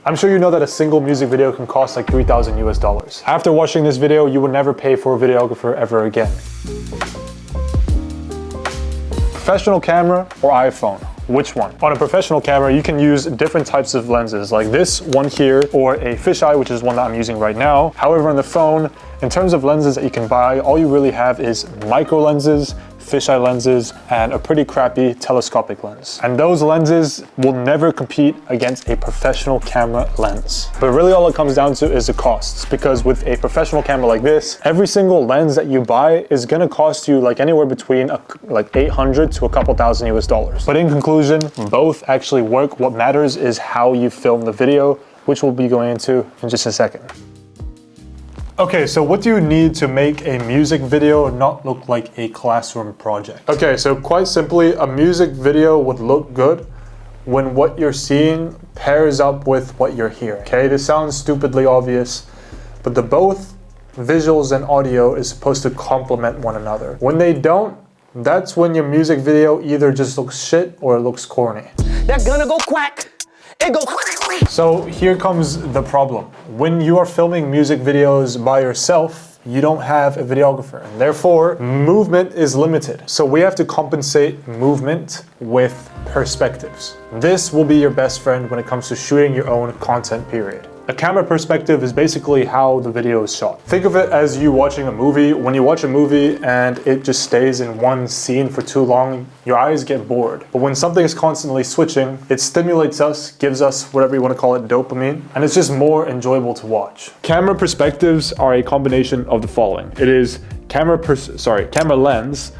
I'm sure you know that a single music video can cost like 3,000 US dollars. After watching this video, you will never pay for a videographer ever again. Professional camera or iPhone? Which one? On a professional camera, you can use different types of lenses like this one here or a fisheye, which is one that I'm using right now. However, on the phone, in terms of lenses that you can buy, all you really have is micro lenses, fisheye lenses, and a pretty crappy telescopic lens. And those lenses will never compete against a professional camera lens. But really all it comes down to is the costs, because with a professional camera like this, every single lens that you buy is gonna cost you like anywhere between like 800 to a couple thousand US dollars. But in conclusion, both actually work. What matters is how you film the video, which we'll be going into in just a second. Okay, so what do you need to make a music video not look like a classroom project? Okay, so quite simply, a music video would look good when what you're seeing pairs up with what you're hearing. Okay, this sounds stupidly obvious, but the both visuals and audio is supposed to complement one another. When they don't, that's when your music video either just looks shit or it looks corny. They're gonna go quack. It go. So here comes the problem. When you are filming music videos by yourself, you don't have a videographer, and therefore movement is limited. So we have to compensate movement with perspectives. This will be your best friend when it comes to shooting your own content, period. A camera perspective is basically how the video is shot. Think of it as you watching a movie. When you watch a movie and it just stays in one scene for too long, your eyes get bored. But when something is constantly switching, it stimulates us, gives us whatever you want to call it, dopamine, and it's just more enjoyable to watch. Camera perspectives are a combination of the following. It is camera lens,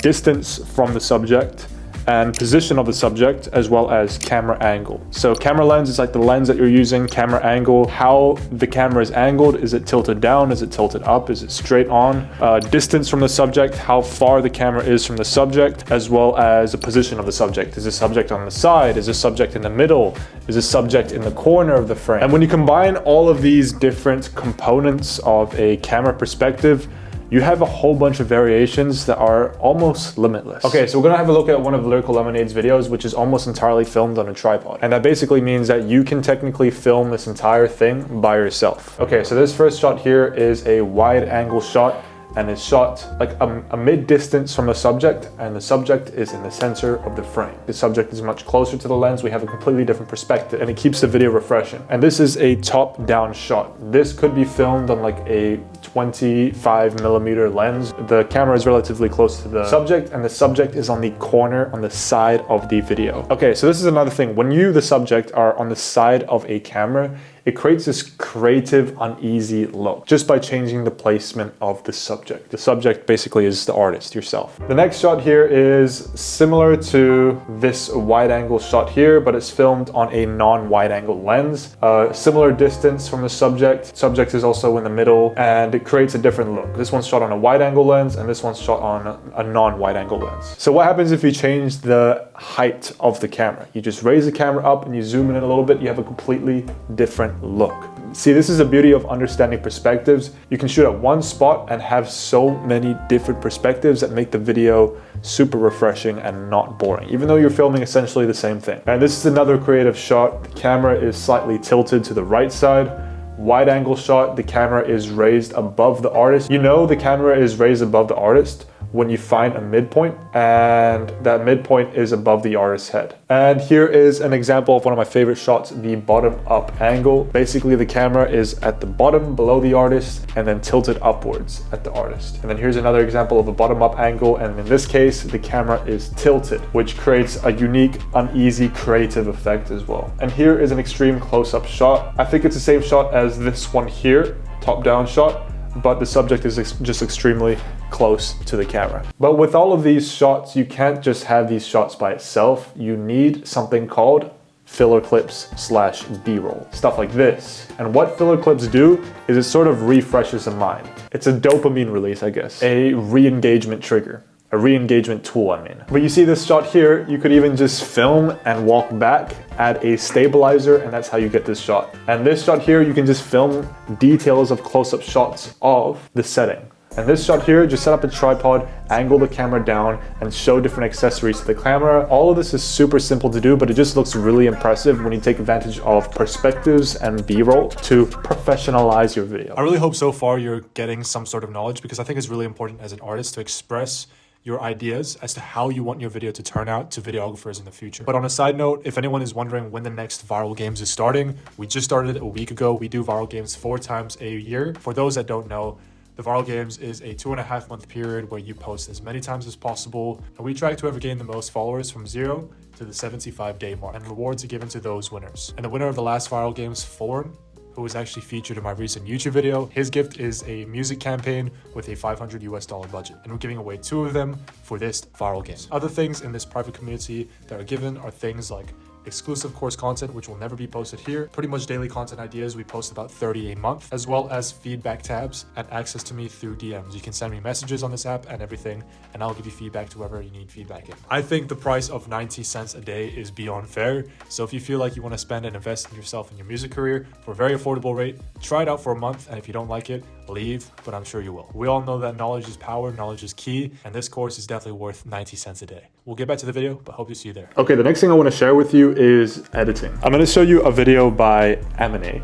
distance from the subject, and position of the subject, as well as camera angle. So camera lens is like the lens that you're using, camera angle, how the camera is angled. Is it tilted down? Is it tilted up? Is it straight on? Distance from the subject, how far the camera is from the subject, as well as the position of the subject. Is the subject on the side? Is the subject in the middle? Is the subject in the corner of the frame? And when you combine all of these different components of a camera perspective, you have a whole bunch of variations that are almost limitless. Okay, so we're gonna have a look at one of Lyrical Lemonade's videos, which is almost entirely filmed on a tripod. And that basically means that you can technically film this entire thing by yourself. Okay, so this first shot here is a wide angle shot, and it's shot like a mid-distance from the subject, and the subject is in the center of the frame. The subject is much closer to the lens. We have a completely different perspective, and it keeps the video refreshing. And this is a top-down shot. This could be filmed on like a 25mm lens. The camera is relatively close to the subject, and the subject is on the corner on the side of the video. Okay, so this is another thing. When you, the subject, are on the side of a camera, it creates this creative, uneasy look just by changing the placement of the subject. The subject basically is the artist, yourself. The next shot here is similar to this wide angle shot here, but it's filmed on a non-wide angle lens. Similar distance from the subject. Subject is also in the middle, and it creates a different look. This one's shot on a wide angle lens, and this one's shot on a non-wide angle lens. So what happens if you change the height of the camera? You just raise the camera up and you zoom in a little bit, you have a completely different look. See, this is the beauty of understanding perspectives. You can shoot at one spot and have so many different perspectives that make the video super refreshing and not boring, even though you're filming essentially the same thing. And this is another creative shot. The camera is slightly tilted to the right side. Wide angle shot, the camera is raised above the artist. You know the camera is raised above the artist when you find a midpoint, and that midpoint is above the artist's head. And here is an example of one of my favorite shots, the bottom up angle. Basically the camera is at the bottom below the artist and then tilted upwards at the artist. And then here's another example of a bottom up angle, and in this case the camera is tilted, which creates a unique, uneasy, creative effect as well. And here is an extreme close-up shot. I think it's the same shot as this one here, top-down shot, but the subject is just extremely close to the camera. But with all of these shots, you can't just have these shots by itself. You need something called filler clips / B-roll, stuff like this. And what filler clips do is it sort of refreshes the mind. It's a dopamine release, I guess, a re-engagement trigger. A re-engagement tool, I mean. But you see this shot here, you could even just film and walk back, add a stabilizer, and that's how you get this shot. And this shot here, you can just film details of close-up shots of the setting. And this shot here, just set up a tripod, angle the camera down, and show different accessories to the camera. All of this is super simple to do, but it just looks really impressive when you take advantage of perspectives and B-roll to professionalize your video. I really hope so far you're getting some sort of knowledge, because I think it's really important as an artist to express your ideas as to how you want your video to turn out to videographers in the future. But on a side note, if anyone is wondering when the next Viral Games is starting, we just started a week ago. We do Viral Games 4 times a year. For those that don't know, the Viral Games is a 2.5 month period where you post as many times as possible, and we track whoever gained the most followers from 0 to the 75-day mark, and rewards are given to those winners. And the winner of the last Viral Games, Foreign, who was actually featured in my recent YouTube video, his gift is a music campaign with a $500 budget, and we're giving away 2 of them for this Viral Games. Other things in this private community that are given are things like exclusive course content, which will never be posted here, pretty much daily content ideas. We post about 30 a month, as well as feedback tabs and access to me through DMs. You can send me messages on this app and everything, and I'll give you feedback to whoever you need feedback in. I think the price of 90 cents a day is beyond fair. So if you feel like you want to spend and invest in yourself and your music career for a very affordable rate, try it out for a month, and if you don't like it, leave, but I'm sure you will. We all know that knowledge is power, knowledge is key, and this course is definitely worth 90 cents a day. We'll get back to the video, but hope to see you there. Okay, the next thing I want to share with you is editing. I'm going to show you a video by Eminem.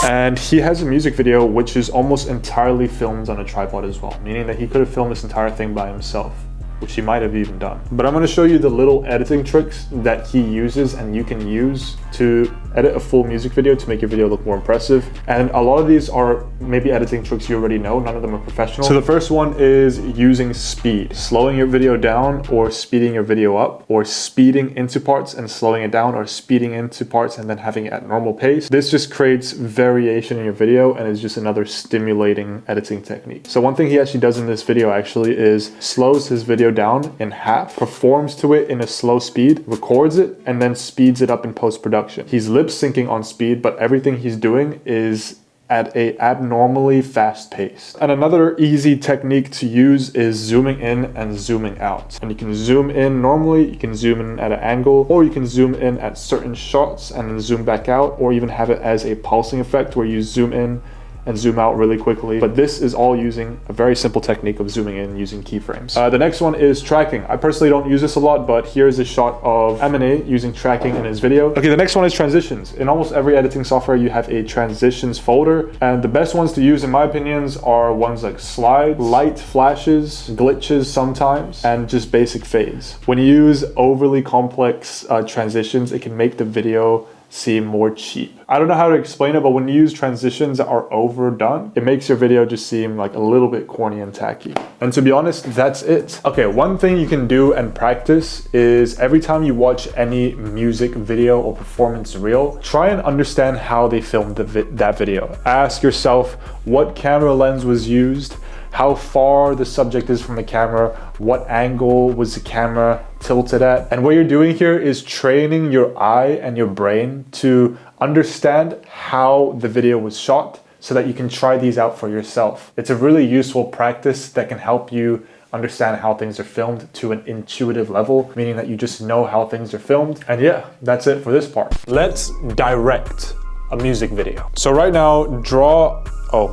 And he has a music video which is almost entirely filmed on a tripod as well, meaning that he could have filmed this entire thing by himself, which he might have even done. But I'm going to show you the little editing tricks that he uses and you can use to edit a full music video to make your video look more impressive. And a lot of these are maybe editing tricks you already know, none of them are professional. So the first one is using speed, slowing your video down or speeding your video up, or speeding into parts and slowing it down, or speeding into parts and then having it at normal pace. This just creates variation in your video and is just another stimulating editing technique. So one thing he actually does in this video actually is slows his video down in half, performs to it in a slow speed, records it, and then speeds it up in post-production. He's lip syncing on speed, but everything he's doing is at a abnormally fast pace. And another easy technique to use is zooming in and zooming out. And you can zoom in normally, you can zoom in at an angle, or you can zoom in at certain shots and then zoom back out, or even have it as a pulsing effect where you zoom in and zoom out really quickly. But this is all using a very simple technique of zooming in using keyframes. The next one is tracking. I personally don't use this a lot, but here's a shot of Eminem using tracking in his video. Okay, the next one is transitions. In almost every editing software, you have a transitions folder, and the best ones to use in my opinions are ones like slides, light flashes, glitches sometimes, and just basic fades. When you use overly complex transitions, it can make the video seem more cheap. I don't know how to explain it, but when you use transitions that are overdone, it makes your video just seem like a little bit corny and tacky. And to be honest, that's it. Okay, one thing you can do and practice is every time you watch any music video or performance reel, try and understand how they filmed that video. Ask yourself what camera lens was used, how far the subject is from the camera, what angle was the camera tilted at. And what you're doing here is training your eye and your brain to understand how the video was shot so that you can try these out for yourself. It's a really useful practice that can help you understand how things are filmed to an intuitive level, meaning that you just know how things are filmed. And yeah, that's it for this part. Let's direct a music video. So right now, draw a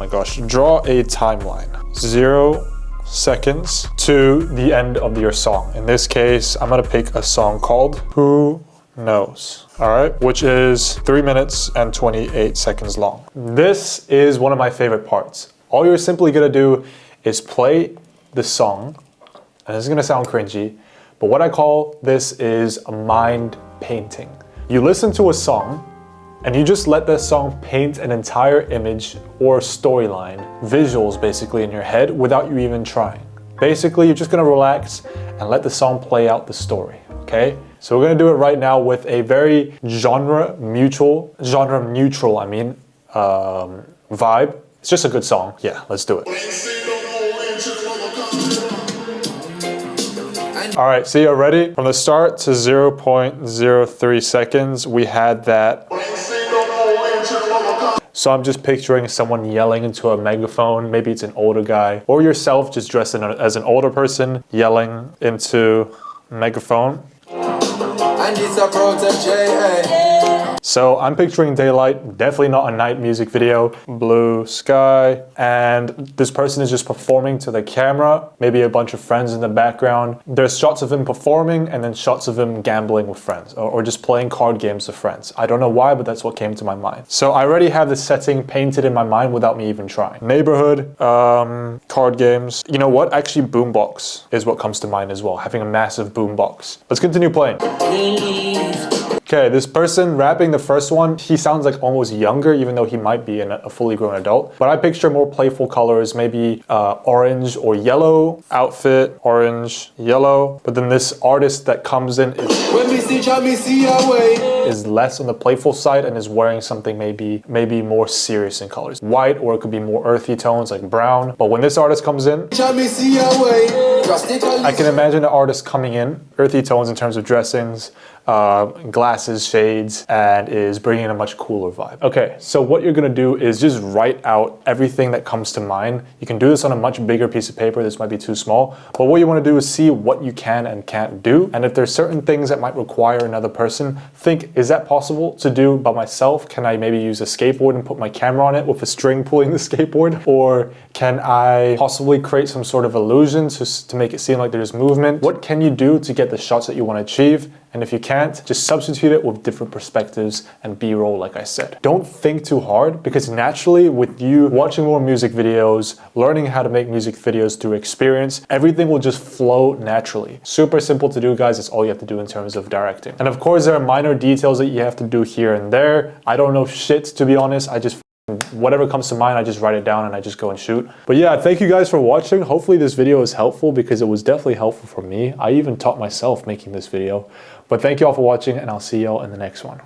timeline. 0 seconds to the end of your song. In this case, I'm gonna pick a song called Who Knows, all right, which is 3 minutes and 28 seconds long. This is one of my favorite parts. All you're simply gonna do is play the song, and this is gonna sound cringy, but what I call this is a mind painting. You listen to a song, and you just let that song paint an entire image or storyline, visuals basically in your head without you even trying. Basically, you're just gonna relax and let the song play out the story, okay? So we're gonna do it right now with a very genre neutral, vibe. It's just a good song. Yeah, let's do it. All right, so you're ready? From the start to 0.03 seconds, we had that. So I'm just picturing someone yelling into a megaphone. Maybe it's an older guy, or yourself just dressed as an older person yelling into a megaphone. So I'm picturing daylight, definitely not a night music video, blue sky, and this person is just performing to the camera, maybe a bunch of friends in the background. There's shots of him performing and then shots of him gambling with friends or just playing card games with friends. I don't know why, but that's what came to my mind. So I already have the setting painted in my mind without me even trying. Neighborhood, card games. You know what? Actually, boombox is what comes to mind as well, having a massive boombox. Let's continue playing. Okay, this person rapping the first one, he sounds like almost younger, even though he might be a fully grown adult. But I picture more playful colors, maybe orange or yellow. Outfit, orange, yellow. But then this artist that comes in is less on the playful side and is wearing something maybe more serious in colors. White, or it could be more earthy tones like brown. But when this artist comes in, I can imagine the artist coming in, earthy tones in terms of dressings, glasses, shades, and is bringing a much cooler vibe. Okay, so what you're gonna do is just write out everything that comes to mind. You can do this on a much bigger piece of paper. This might be too small, but what you wanna do is see what you can and can't do. And if there's certain things that might require another person, think, is that possible to do by myself? Can I maybe use a skateboard and put my camera on it with a string pulling the skateboard? Or can I possibly create some sort of illusion to make it seem like there's movement? What can you do to get the shots that you wanna achieve? And if you can't, just substitute it with different perspectives and B-roll, like I said. Don't think too hard, because naturally with you watching more music videos, learning how to make music videos through experience, everything will just flow naturally. Super simple to do, guys. That's all you have to do in terms of directing. And of course, there are minor details that you have to do here and there. I don't know shit, to be honest. Whatever comes to mind, I just write it down and I just go and shoot. But yeah, thank you guys for watching. Hopefully this video is helpful, because it was definitely helpful for me. I even taught myself making this video. But thank you all for watching, and I'll see y'all in the next one.